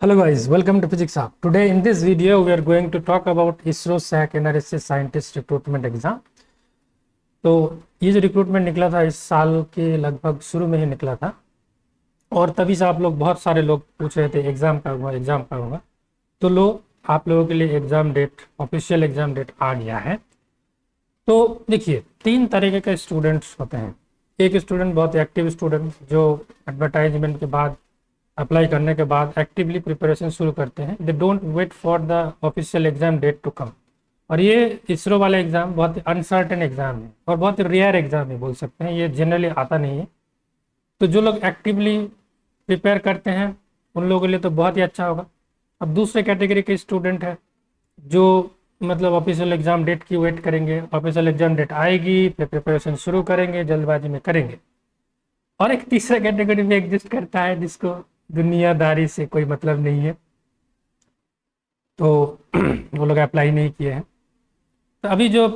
Hello guys, welcome to Physics Hub. Today in this video we are going to talk about ISRO SAC NRSS Scientist Recruitment Exam. तो ये जो recruitment निकला था इस साल के लगभग शुरू में ही निकला था और तभी से आप लोग बहुत सारे लोग पूछ रहे थे एग्ज़ाम का होगा। तो लो आप लोगों के लिए exam date, official exam date आ गया है। तो देखिए तीन तरीके के स्टूडेंट्स होते हैं। एक स्टूडेंट बहुत एक्टिव स्टूडेंट जो एडवर्टाइजमेंट के बाद अप्लाई करने के बाद एक्टिवली प्रिपरेशन शुरू करते हैं। They don't wait for the official exam date to come. और ये इसरो वाला एग्ज़ाम बहुत अनसर्टेन एग्ज़ाम है और बहुत रेयर एग्ज़ाम है, बोल सकते हैं। ये जनरली आता नहीं है। तो जो लोग एक्टिवली प्रिपेयर करते हैं उन लोगों के लिए तो बहुत ही अच्छा होगा। अब दूसरे कैटेगरी के स्टूडेंट है जो मतलब ऑफिशियल एग्ज़ाम डेट की वेट करेंगे, ऑफिशियल एग्ज़ाम डेट आएगी फिर प्रिपरेशन शुरू करेंगे, जल्दबाजी में करेंगे। और एक तीसरा कैटेगरी भी एग्जिस्ट करता है जिसको दुनियादारी से कोई मतलब नहीं है, तो वो लोग अप्लाई नहीं किए हैं। तो अभी जो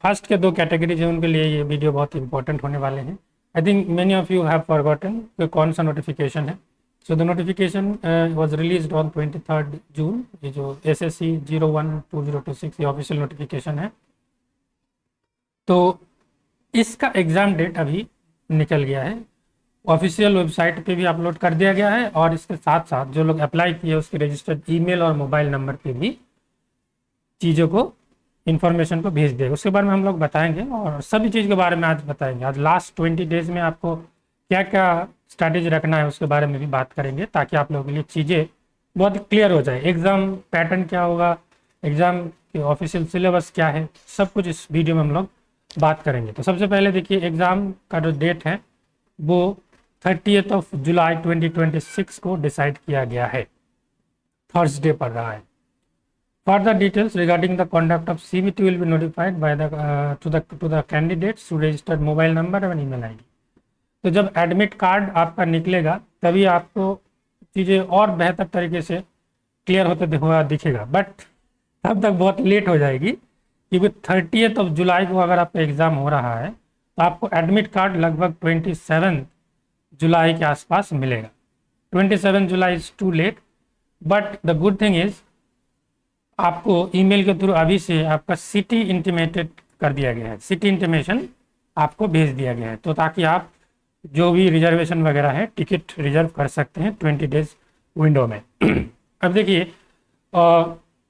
फर्स्ट के दो कैटेगरीज हैं उनके लिए ये वीडियो बहुत इंपॉर्टेंट होने वाले हैं। I think many of you have forgotten कि कौन सा नोटिफिकेशन है। So the notification was released on 23 जून। ये जो SSC 01-2026 ये ऑफिशियल नोटिफिकेशन है। तो इसका एग्ज़ाम डेट अभी निकल गया है, ऑफिशियल वेबसाइट पे भी अपलोड कर दिया गया है और इसके साथ साथ जो लोग अप्लाई किए उसके रजिस्टर्ड ईमेल और मोबाइल नंबर पे भी चीज़ों को इन्फॉर्मेशन को भेज देगा। उसके बारे में हम लोग बताएंगे और सभी चीज़ के बारे में आज बताएंगे। आज लास्ट 20 डेज में आपको क्या क्या स्ट्रैटेजी रखना है उसके बारे में भी बात करेंगे ताकि आप लोगों के लिए चीज़ें बहुत क्लियर हो जाए। एग्ज़ाम पैटर्न क्या होगा, एग्ज़ाम के ऑफिशियल सिलेबस क्या है, सब कुछ इस वीडियो में हम लोग बात करेंगे। तो सबसे पहले देखिए एग्ज़ाम का जो डेट है वो 30 जुलाई 2026 को डिसाइड किया गया है, थर्सडे पड़ रहा है। Further details regarding the conduct of CBT will be notified by to the candidates to registered mobile number and email ID. तो जब एडमिट कार्ड आपका निकलेगा तभी आपको चीज़ें और बेहतर तरीके से क्लियर होते हुआ दिखेगा, बट तब तक बहुत लेट हो जाएगी क्योंकि 30 जुलाई को अगर आपका एग्ज़ाम हो रहा है तो आपको एडमिट कार्ड लगभग 27 जुलाई के आसपास मिलेगा। 27 July is too late, but the good thing is आपको ईमेल के थ्रू अभी से आपका सिटी इंटीमेटेड कर दिया गया है, सिटी इंटीमेशन आपको भेज दिया गया है, तो ताकि आप जो भी रिजर्वेशन वगैरह है टिकट रिजर्व कर सकते हैं 20 डेज विंडो में। अब देखिए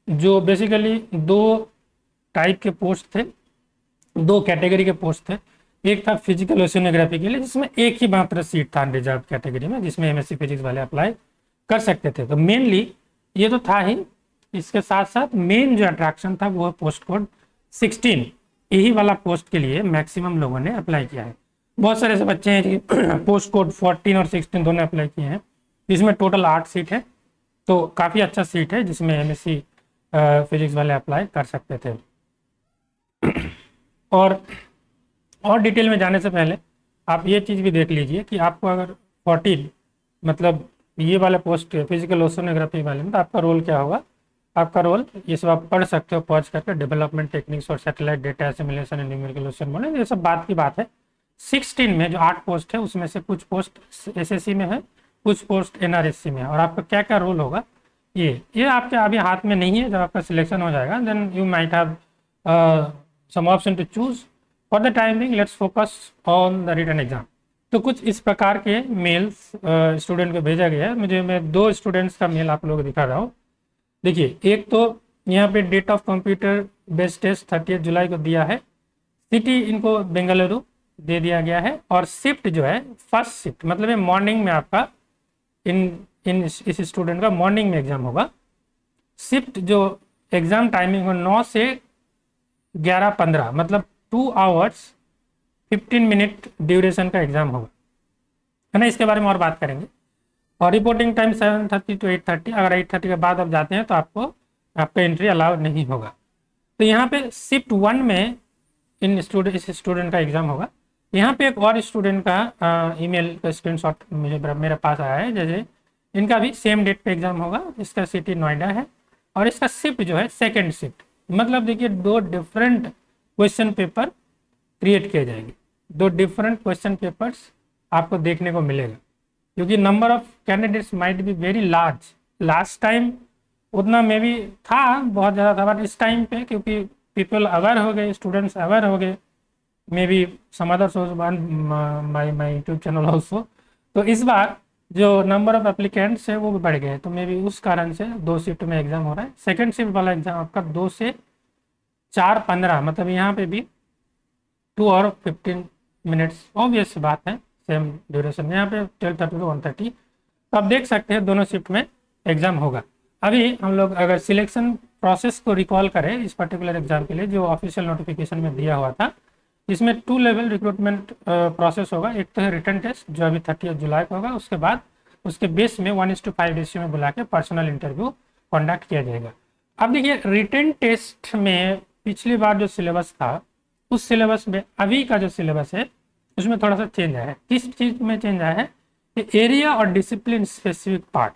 जो बेसिकली दो टाइप के पोस्ट थे, दो कैटेगरी के पोस्ट थे। एक था फिजिकल ओशियोनोग्राफी के लिए जिसमें एक ही मात्र सीट था रिजर्व कैटेगरी में, जिसमें MSc फिजिक्स वाले अप्लाई कर सकते थे। तो मेनली ये तो था ही, इसके साथ साथ मेन जो अट्रैक्शन था वो पोस्ट कोड 16, यही वाला पोस्ट के लिए मैक्सिमम लोगों ने अप्लाई किया है। बहुत सारे ऐसे बच्चे हैं कि पोस्ट कोड 14 और 16 दोनों अप्लाई किए हैं, जिसमें टोटल 8 सीट है। तो काफ़ी अच्छा सीट है जिसमें MSc फिजिक्स वाले अप्लाई कर सकते थे। और डिटेल में जाने से पहले आप ये चीज़ भी देख लीजिए कि आपको अगर 14 मतलब ये वाला पोस्ट फिजिकल ओशियोनोग्राफी वाले में, तो आपका रोल क्या होगा। आपका रोल ये सब आप पढ़ सकते हो पॉज करके, डेवलपमेंट टेक्निक्स और satellite data assimilation and numerical solution model, ये सब बात की बात है। 16 में जो 8 पोस्ट है उसमें से कुछ पोस्ट SSC में है, कुछ पोस्ट NRSC में है। और आपका क्या क्या रोल होगा ये आपके अभी हाथ में नहीं है। जब आपका सिलेक्शन हो जाएगा then you might have some option to choose. For the time being let's focus on the written exam. तो कुछ इस प्रकार के मेल्स स्टूडेंट को भेजा गया है। मैं दो स्टूडेंट्स का मेल आप लोगों को दिखा रहा हूँ। देखिए एक तो यहाँ पे date of computer based test 30 जुलाई को दिया है, सिटी इनको बेंगलुरु दे दिया गया है, और शिफ्ट जो है फर्स्ट शिफ्ट मतलब मॉर्निंग में आपका इस स्टूडेंट का मॉर्निंग में एग्जाम होगा। शिफ्ट जो एग्जाम टाइमिंग हो 9 से 11:15 मतलब 2 आवर्स 15 मिनट ड्यूरेशन का एग्जाम होगा, है ना। इसके बारे में और बात करेंगे। और रिपोर्टिंग टाइम 7:30 to 8:30। अगर 8:30 के बाद आप जाते हैं तो आपका एंट्री अलाउ नहीं होगा। तो यहाँ पे शिफ्ट 1 में इस स्टूडेंट का एग्जाम होगा। यहाँ पे एक और स्टूडेंट का ईमेल का स्क्रीनशॉट मेरे पास आया है। जैसे इनका भी सेम डेट पे एग्जाम होगा। इसका सिटी नोएडा है और इसका शिफ्ट जो है सेकेंड शिफ्ट। मतलब देखिए दो डिफरेंट क्वेश्चन पेपर क्रिएट किए जाएंगे, दो डिफरेंट क्वेश्चन पेपर्स आपको देखने को मिलेगा, क्योंकि number of candidates might be very large last time उतना मे भी था, बहुत ज़्यादा था, बट इस टाइम पे क्योंकि पीपल अवेयर हो गए, स्टूडेंट्स अवेयर हो गए, maybe some other source my YouTube channel also, तो इस बार जो नंबर ऑफ एप्लीकेंट्स है वो भी बढ़ गए, तो मे बी उस कारण से 2 शिफ्ट में एग्जाम हो रहा है। सेकेंड शिफ्ट वाला एग्जाम आपका 2 से 4:15, मतलब यहाँ पे भी 2 और 15 मिनट्स, ऑब्वियस सी बात है, सेम ड्यूरेशन में, यहाँ पे 12:30 to 1:30, तो आप देख सकते हैं दोनों शिफ्ट में एग्जाम होगा। अभी हम लोग अगर सिलेक्शन प्रोसेस को रिकॉल करें इस पर्टिकुलर एग्जाम के लिए, जो ऑफिशियल नोटिफिकेशन में दिया हुआ था, इसमें 2 लेवल रिक्रूटमेंट प्रोसेस होगा। एक तो है रिटन टेस्ट जो अभी 30 जुलाई को होगा, उसके बाद उसके बेस में 1:5 रेशियो में बुला के पर्सनल इंटरव्यू कंडक्ट किया जाएगा। अब देखिए रिटन टेस्ट में पिछली बार जो सिलेबस था उस सिलेबस में अभी का जो सिलेबस है उसमें थोड़ा सा चेंज आया है। किस चीज़ में चेंज आया है कि एरिया और डिसिप्लिन स्पेसिफिक पार्ट,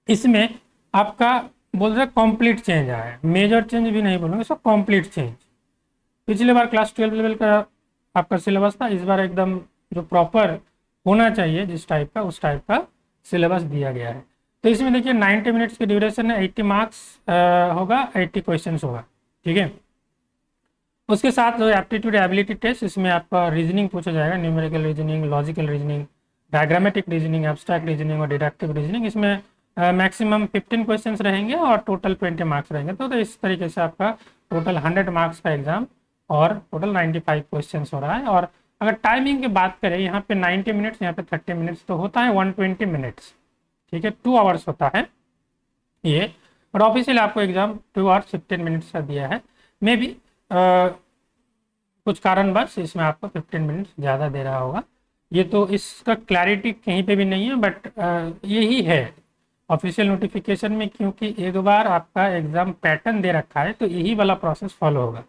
इसमें आपका बोल रहे कॉम्प्लीट चेंज आया है, मेजर चेंज भी नहीं बोलूँगा, सब कॉम्प्लीट चेंज। पिछले बार क्लास 12 लेवल का आपका सिलेबस था, इस बार एकदम जो प्रॉपर होना चाहिए जिस टाइप का उस टाइप का सिलेबस दिया गया है। तो इसमें देखिए 90 मिनट्स की ड्यूरेशन है, 80 मार्क्स होगा, 80 क्वेश्चंस होगा, ठीक है। उसके साथ जो एप्टीट्यूड एबिलिटी टेस्ट, इसमें आपका रीजनिंग पूछा जाएगा, numerical reasoning, logical reasoning, diagrammatic reasoning, abstract reasoning और डिडक्टिव रीजनिंग। इसमें मैक्सिमम 15 क्वेश्चंस रहेंगे और टोटल 20 मार्क्स रहेंगे। तो इस तरीके से आपका टोटल 100 मार्क्स का एग्जाम और टोटल 95 क्वेश्चंस हो रहा है। और अगर टाइमिंग की बात करें, यहाँ पे 90 मिनट्स, यहाँ पे 30 मिनट्स, तो होता है 120 मिनट्स, ठीक है, 2 आवर्स होता है ये। और ऑफिशियल आपको एग्जाम 2 आवर्स 15 मिनट्स का दिया है। मे बी कुछ कारणवश इसमें आपको 15 मिनट्स ज़्यादा दे रहा होगा, ये तो इसका क्लैरिटी कहीं पे भी नहीं है, बट यही है ऑफिशियल नोटिफिकेशन में, क्योंकि एक बार आपका एग्जाम पैटर्न दे रखा है तो यही वाला प्रोसेस फॉलो होगा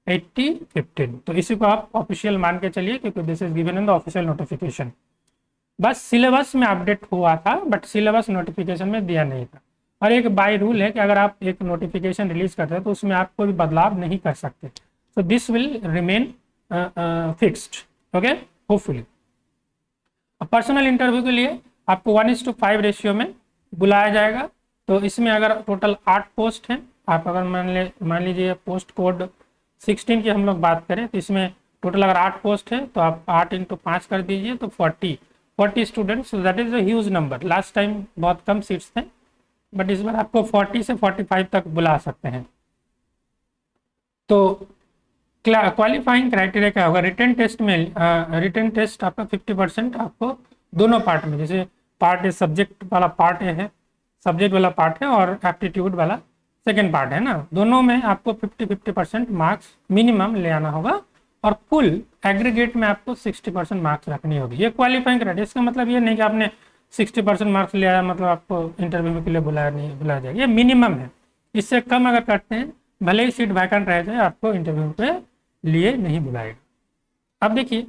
80-15। तो इसी को आप ऑफिशियल मान के चलिए, क्योंकि this is given in the official notification. बस सिलेबस में अपडेट हुआ था, बट सिलेबस नोटिफिकेशन में दिया नहीं था। और एक बाय रूल है कि अगर आप एक नोटिफिकेशन रिलीज करते हैं तो उसमें आप कोई बदलाव नहीं कर सकते। So this will remain fixed, okay, hopefully। अब पर्सनल इंटरव्यू के लिए आपको 1:5 रेशियो में बुलाया जाएगा। तो इसमें अगर टोटल 8 पोस्ट हैं, आप अगर मान लीजिए पोस्ट कोड 16 की हम लोग बात करें, तो इसमें टोटल अगर 8 पोस्ट है तो आप 8 × 5 कर दीजिए, तो 40 students, that is a huge number. Last time बहुत कम सीट्स थे, बट इस बार आपको 40 से 45 तक बुला सकते हैं। तो क्वालिफाइंग क्राइटेरिया क्या होगा, रिटन टेस्ट में रिटन टेस्ट आपका 50% आपको दोनों पार्ट में, जैसे पार्ट ए सब्जेक्ट वाला पार्ट ए है, सब्जेक्ट वाला पार्ट है, और एप्टीट्यूड वाला सेकेंड पार्ट है ना, दोनों में आपको 50-50% मार्क्स मिनिमम ले आना होगा, और कुल एग्रीगेट में आपको 60% मार्क्स रखनी होगी। ये क्वालिफाइंग क्राइटेरिया, इसका मतलब ये नहीं कि आपने 60% मार्क्स ले आया मतलब आपको इंटरव्यू के लिए बुलाया जाएगा, ये मिनिमम है। इससे कम अगर करते हैं, भले ही सीट वैकेंट रह जाए, आपको इंटरव्यू पे लिए नहीं बुलाएगा। अब देखिए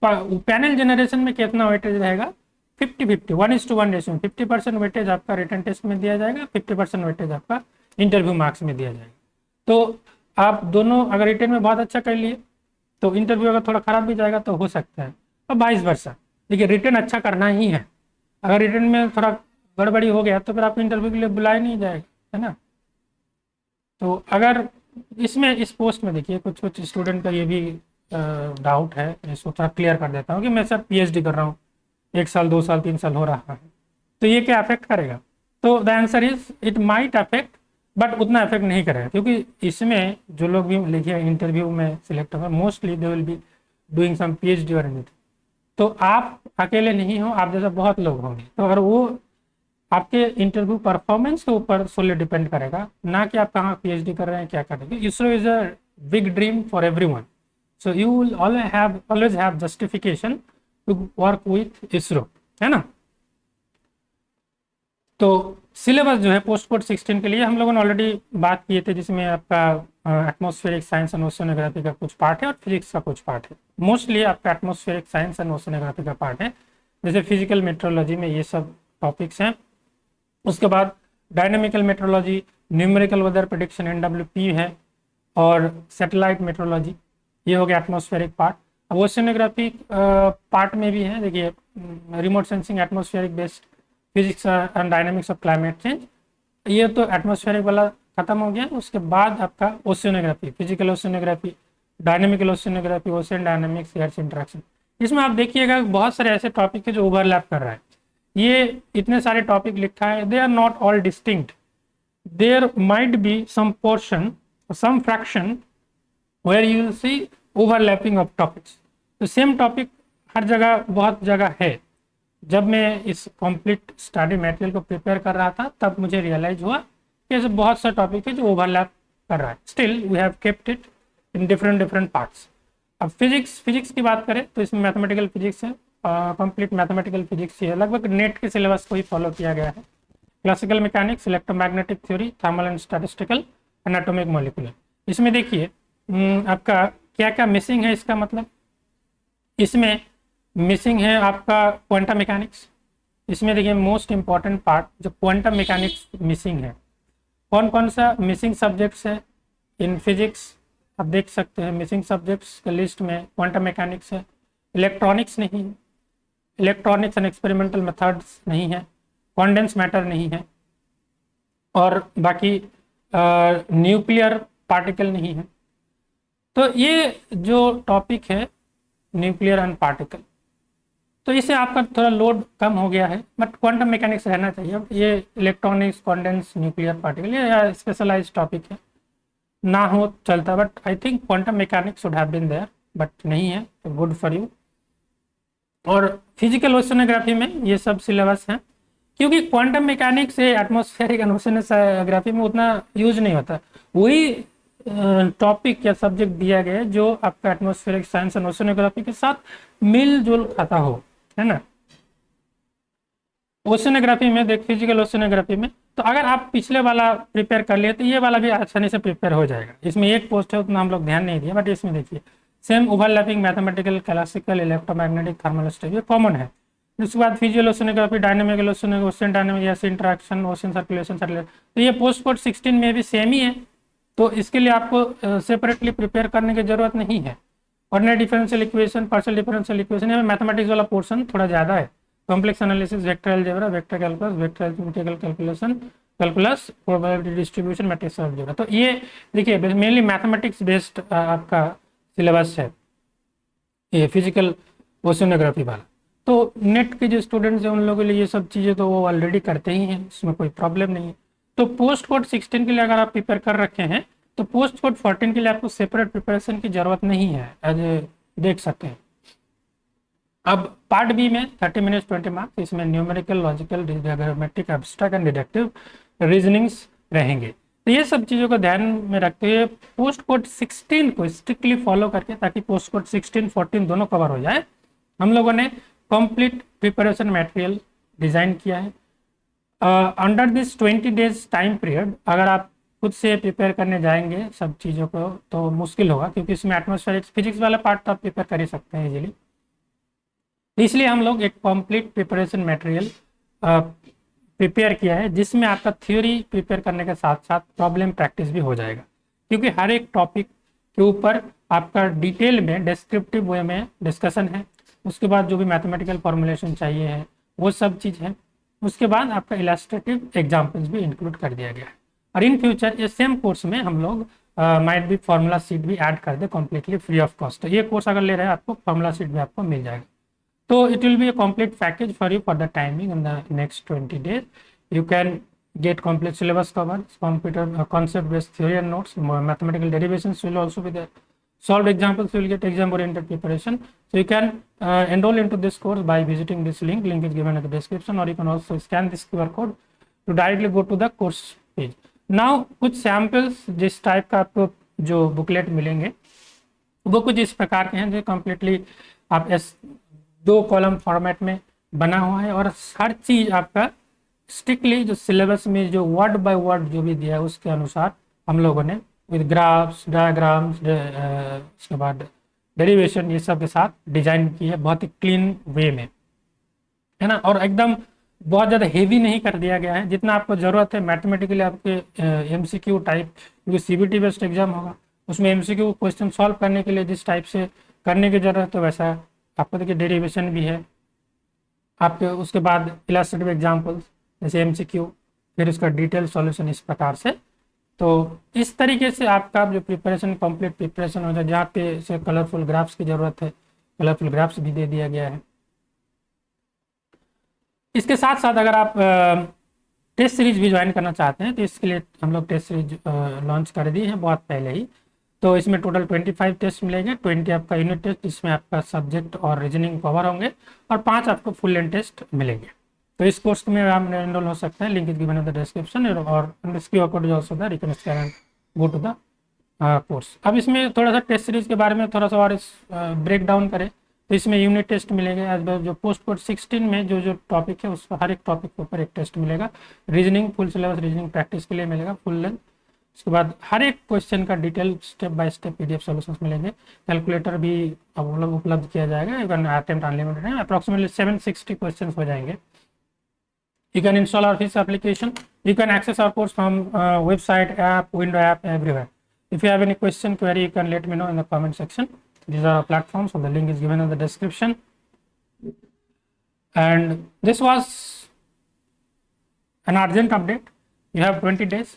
पैनल जनरेशन में कितना वेटेज रहेगा, 50-50, 1:1 रेशियो, 50% वेटेज आपका रिटन टेस्ट में दिया जाएगा, 50% वेटेज आपका इंटरव्यू मार्क्स में दिया जाएगा। तो आप दोनों अगर रिटन में बहुत अच्छा कर लिए तो इंटरव्यू अगर थोड़ा खराब भी जाएगा तो हो सकता है, और वाइस वर्सा। देखिए रिटन अच्छा करना ही है, अगर रिटन में थोड़ा गड़बड़ी हो गया तो फिर आपको इंटरव्यू के लिए बुलाया नहीं जाएगा, है ना। तो अगर इसमें इस पोस्ट में देखिए कुछ स्टूडेंट का ये भी डाउट है, इसको थोड़ा क्लियर कर देता हूँ कि मैं सर पीएचडी कर रहा हूँ, 1 साल 2 साल 3 साल हो रहा है, तो ये क्या अफेक्ट करेगा। तो the answer is it might affect, but उतना अफेक्ट नहीं करेगा, क्योंकि इसमें जो लोग भी लिखे इंटरव्यू में सिलेक्ट होंगे mostly they will be doing some PhD और एनीथिंग। तो आप अकेले नहीं हो, आप जैसा बहुत लोग होंगे, तो अगर वो आपके इंटरव्यू परफॉर्मेंस के ऊपर सोली डिपेंड करेगा, ना कि आप कहाँ पीएचडी कर रहे हैं क्या कर रहे हैं। ISRO is a big dream for everyone, so you will always have justification to work with ISRO, है ना। तो सिलेबस जो है पोस्ट कोड 16 के लिए हम लोगों ने ऑलरेडी बात किए थे, जिसमें आपका एटमॉस्फेरिक साइंस एंड ओशियोनोग्राफी का कुछ पार्ट है और फिजिक्स का कुछ पार्ट है। मोस्टली आपका एटमॉस्फेरिक साइंस एंड ओशियोनोग्राफी का पार्ट है, जैसे फिजिकल मेट्रोलॉजी में ये सब टॉपिक्स हैं। उसके बाद dynamical meteorology, numerical weather prediction NWP है, और सैटेलाइट मेट्रोलॉजी, ये हो गया एटमॉस्फेरिक पार्ट। अब ओशियोनोग्राफी पार्ट में भी है, देखिए remote sensing atmospheric based physics and dynamics of climate change, ये तो एटमॉस्फेरिक वाला खत्म हो गया। उसके बाद आपका oceanography, physical oceanography, dynamical oceanography, ocean dynamics, air sea interaction. इसमें आप देखिएगा बहुत सारे ऐसे टॉपिक है जो ओवरलैप कर रहा है। ये इतने सारे टॉपिक लिखा है, they are not all distinct, there might be some portion, some fraction where you will see overlapping of topics. तो सेम टॉपिक हर जगह बहुत जगह है। जब मैं इस कंप्लीट स्टडी मटेरियल को प्रिपेयर कर रहा था तब मुझे रियलाइज हुआ कि ऐसे बहुत सा टॉपिक है जो ओवरलैप कर रहा है। Still we have kept it in different parts. अब फिजिक्स की बात करें तो इसमें मैथमेटिकल फिजिक्स है, कंप्लीट मैथमेटिकल फिजिक्स ही है, लगभग नेट के सिलेबस को ही फॉलो किया गया है। Classical mechanics, electromagnetic theory, thermal and statistical, anatomic molecular. इसमें देखिए आपका क्या क्या मिसिंग है। इसका मतलब इसमें मिसिंग है आपका क्वांटम मैकेनिक्स। इसमें देखिए मोस्ट इंपॉर्टेंट पार्ट जो क्वांटम मैकेनिक्स मिसिंग है। कौन कौन सा मिसिंग सब्जेक्ट्स है इन फिजिक्स, आप देख सकते हैं। मिसिंग सब्जेक्ट्स के लिस्ट में क्वांटम मैकेनिक्स है, इलेक्ट्रॉनिक्स नहीं है, इलेक्ट्रॉनिक्स एंड एक्सपेरिमेंटल मेथड्स नहीं है, कॉन्डेंस मैटर नहीं है, और बाकी न्यूक्लियर पार्टिकल नहीं है। तो ये जो टॉपिक है न्यूक्लियर एंड पार्टिकल, तो इससे आपका थोड़ा लोड कम हो गया है, बट क्वांटम मैकेनिक्स रहना चाहिए। अब ये इलेक्ट्रॉनिक्स, कॉन्डेंस, न्यूक्लियर पार्टिकल ये स्पेशलाइज टॉपिक है, ना हो चलता, but I think quantum mechanics should have been there, but नहीं है, तो गुड फॉर यू। और फिजिकल ओशियोनोग्राफी में ये सब सिलेबस है, क्योंकि क्वांटम मैकेनिक्स से एटमॉस्फेरिक एंड ओशियोनोग्राफी में उतना यूज नहीं होता। वही टॉपिक या सब्जेक्ट दिया गया है जो आपका एटमॉस्फेरिक साइंस एंड ओशियोनोग्राफी के साथ मिलजुल खाता हो, है ना। ओशियोनोग्राफी में देख, फिजिकल ओशियोनोग्राफी में तो अगर आप पिछले वाला प्रिपेयर कर लिए तो ये वाला भी आसानी से प्रिपेयर हो जाएगा। इसमें एक पोस्ट है, उतना हम लोग ध्यान नहीं दिया, बट इसमें देखिए same overlapping mathematical, classical, electromagnetic, thermal study common है। उसके बाद physical oceanography, dynamical oceanography, ocean dynamics, interaction, ocean circulation, तो ये पोस्ट कोड 16 में भी सेम ही है। तो इसके लिए आपको सेपरेटली प्रिपेयर करने की जरूरत नहीं है। Ordinary differential equation, partial differential equation, यहाँ मैथमेटिक्स वाला पोर्शन थोड़ा ज़्यादा है। Complex analysis, vector algebra, vector calculus, vector arithmetical calculation, calculus, probability distribution, matrix algebra. तो ये देखिए मेनली मैथमेटिक्स बेस्ड आपका सिलेबस है ये फिजिकल ओशियोनोग्राफी वाला। तो नेट के जो स्टूडेंट्स हैं उन लोगों के लिए ये सब चीज़ें तो वो ऑलरेडी करते ही हैं, इसमें कोई प्रॉब्लम नहीं है। तो पोस्ट कोड 16 के लिए अगर आप प्रिपेयर कर रखे हैं तो पोस्ट कोड 14 के लिए आपको सेपरेट प्रिपरेशन की जरूरत नहीं है, एज देख सकते हैं। अब पार्ट बी में 30 मिनट्स 20 मार्क्स, इसमें numerical, logical, diagrammatic, abstract and deductive reasonings रहेंगे। तो ये सब चीज़ों को ध्यान में रखते हुए पोस्ट कोड 16 को स्ट्रिक्टली फॉलो करके, ताकि पोस्ट कोड 16, 14 दोनों कवर हो जाए, हम लोगों ने कंप्लीट प्रिपरेशन मटेरियल डिज़ाइन किया है। Under this 20 days time period अगर आप खुद से प्रिपेयर करने जाएंगे सब चीज़ों को तो मुश्किल होगा, क्योंकि इसमें एटमॉस्फेरिक फिजिक्स वाला पार्ट तो आप प्रिपेयर कर ही सकते हैं इजीली। इसलिए हम लोग एक कंप्लीट प्रिपरेशन मटेरियल प्रिपेयर किया है, जिसमें आपका थ्योरी प्रिपेयर करने के साथ साथ प्रॉब्लम प्रैक्टिस भी हो जाएगा, क्योंकि हर एक टॉपिक के ऊपर आपका डिटेल में डिस्क्रिप्टिव वे में डिस्कशन है। उसके बाद जो भी मैथमेटिकल फॉर्मुलेशन चाहिए है वो सब चीज़ है। उसके बाद आपका इलस्ट्रेटिव एग्जाम्पल्स भी इंक्लूड कर दिया गया है। और इन फ्यूचर ये सेम कोर्स में हम लोग माइट भी फार्मूला शीट भी ऐड कर they completely free of cost. तो ये कोर्स अगर ले रहे हैं आपको फार्मूला शीट भी आपको मिल जाएगा। So it will be a complete package for you for the timing in the next 20 days. You can get complete syllabus covered, computer concept based theory and notes, mathematical derivations will also be there. Solved examples will get exam oriented preparation. So you can enroll into this course by visiting this link. Link is given in the description, or you can also scan this QR code to directly go to the course page. Now कुछ samples जिस type का आपको जो booklet मिलेंगे वो कुछ इस प्रकार के हैं, जो कम्प्लीटली आप 2 कॉलम फॉर्मेट में बना हुआ है, और हर चीज़ आपका स्ट्रिक्टली जो सिलेबस में जो वर्ड बाय वर्ड जो भी दिया है उसके अनुसार हम लोगों ने विद ग्राफ्स, डायग्राम्स, उसके बाद डेरिवेशन ये सब के साथ डिजाइन की है, बहुत ही क्लीन वे में, है ना। और एकदम बहुत ज़्यादा हेवी नहीं कर दिया गया है, जितना आपको ज़रूरत है मैथमेटिकली आपके MCQ टाइप, क्योंकि CBT बेस्ड एग्जाम होगा, उसमें MCQ क्वेश्चन सॉल्व करने के लिए जिस टाइप से करने की ज़रूरत है वैसा आपको देखिए डेरिवेशन भी है, आपके उसके बाद इलास्ट्रेटिव एग्जाम्पल्स जैसे एमसीक्यू, फिर उसका डिटेल सॉल्यूशन, इस प्रकार से। तो इस तरीके से आपका जो प्रिपरेशन कंप्लीट प्रिपरेशन हो जाए, जहाँ पे से कलरफुल ग्राफ्स की ज़रूरत है, कलरफुल ग्राफ्स भी दे दिया गया है। इसके साथ साथ अगर आप टेस्ट सीरीज भी ज्वाइन करना चाहते हैं तो इसके लिए हम लोग टेस्ट सीरीज लॉन्च कर दी है बहुत पहले ही। तो इसमें टोटल 25 टेस्ट मिलेंगे, 20 आपका यूनिट टेस्ट जिसमें आपका सब्जेक्ट और रीजनिंग कवर होंगे, और 5 आपको फुल लेंथ टेस्ट मिलेंगे। तो इस कोर्स में आप एनरोल हो सकते हैं, link is given in the description, और this QR code is also there, you can scan and go to the course. अब इसमें थोड़ा सा टेस्ट सीरीज के बारे में थोड़ा सा और ब्रेक डाउन करें तो इसमें यूनिट टेस्ट मिलेंगे एज वेल, जो पोस्ट कोड 16 में जो जो टॉपिक है उस पर हर एक टॉपिक के ऊपर एक टेस्ट मिलेगा। Reasoning full syllabus reasoning practice के लिए मिलेगा फुल लेंथ। उसके बाद हर एक क्वेश्चन का detail step by step PDF solutions मिलेंगे। कैलकुलेटर भी अब उपलब्ध किया जाएगा, यू कैन अटेम्प्ट अनलिमिटेड है, अप्रॉक्सीमेटली 760 क्वेश्चन हो जाएंगे। You can install our FIS application. You can access our course from website, app, window app, everywhere. If you have any question, query, you can let me know in the comment section. These are our platforms, so the link is given in the description. And this was an urgent update. You have 20 days.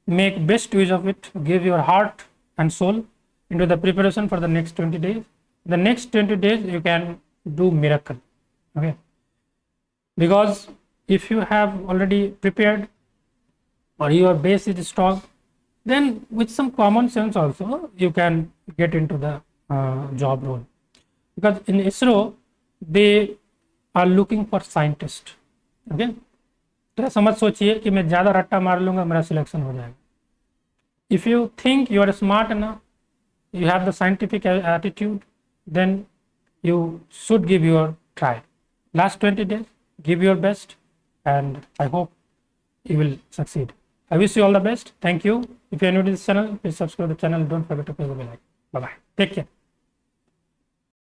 Make best use of it. Give your heart and soul into the preparation for the next 20 days. The next 20 days, you can do miracle. Okay. Because if you have already prepared or your base is strong, then with some common sense also you can get into the job role. Because in ISRO they are looking for scientist. Okay, तो समझ सोचिए कि मैं ज़्यादा रट्टा मार लूँगा मेरा सिलेक्शन हो जाएगा. If you think you are smart enough, you have the scientific attitude, then you should give your try. Last 20 days, give your best, and I hope you will succeed. I wish you all the best. Thank you. If you are new to this channel, please subscribe to the channel. Don't forget to press the bell icon. Bye bye. Take care.